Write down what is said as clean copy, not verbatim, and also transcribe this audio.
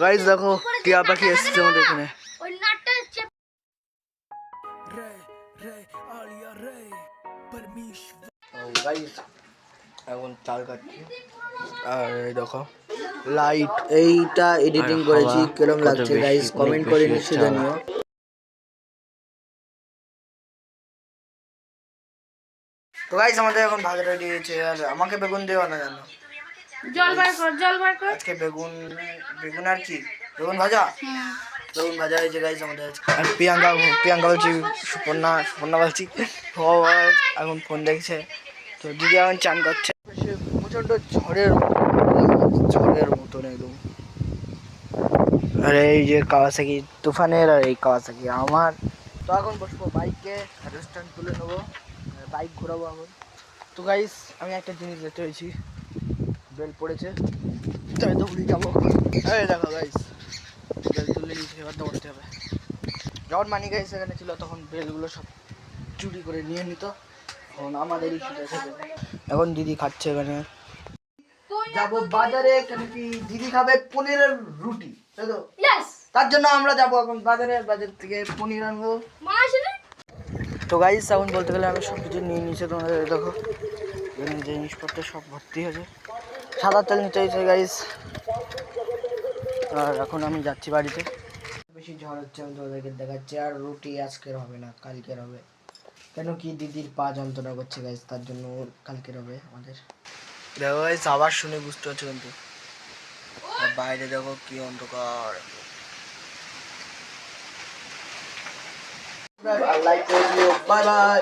Guys দেখো টিয়া পাখি এসেছে আমাদের এখানে। গাইস এখন চাল কাটছি আর এই দেখো লাইট এইটা এডিটিং করেছি, কিরম লাগছে গাইস কমেন্ট করে নিশ্চয়ই জানিও। তো গাইস আমাদের এখন ভাজা রেডি হয়েছে। আর আমাকে বেগুন দেওয়া না জানো, জল বার কর। আজকে বেগুন আর কি বেগুন ভাজা হয়েছে গাইস আমাদের। আর প্রিয়াঙ্কা বলছি, সুপর্ণা বলছি, ও এখন ফোন দেখছে। তো দিদি এখন চান করছে প্রচন্ড ঝড়ের মতন একদম। আর এই যে কাওয়াসাকি তুফানের আর এই কাওয়াসাকি আমার। তো এখন বসবো বাইকে, রেস্টুরেন্ট তুলে নেবো, বাইক ঘোরাবো এখন। তো গাইস আমি একটা জিনিস দেখতে পেয়েছি, বেল পড়েছে, তাই তো উড়ে যাবো। এই দেখো গাইস বেল তুলে নিয়েছি, এবার দৌড়তে হবে। যখন মানি গাইস এখানে ছিল তখন বেলগুলো সব চুরি করে নিয়ে নিত, এখন আমাদেরই এখন দিদি খাচ্ছে এখানে। যাবো বাজারে, কেন কি দিদি খাবে পনিরের রুটি, তাই তো? তার জন্য আমরা যাবো এখন বাজার থেকে পনির আনবো। তো গাইস এখন বলতে গেলে আমি সব কিছু নিয়ে নিয়েছি, তোমাদের দেখো এখানে জিনিসপত্র সব ভর্তি হয়েছে। সাদা তেল নিতে হয়েছে গাইস। আর এখন আমি যাচ্ছি বাড়িতে। বেশি ঝড় হচ্ছে আমি তোমাদেরকে দেখাচ্ছি। আর রুটি আজকের হবে না, কালকের হবে, কেন কি দিদির পা যন্ত্রণা করছে গাইস, তার জন্য কালকের হবে আমাদের। দেখো গাইস আবার শুনে বুঝতে পারছো কিন্তু, আর বাইরে দেখো কি অন্ধকার। Bye bye.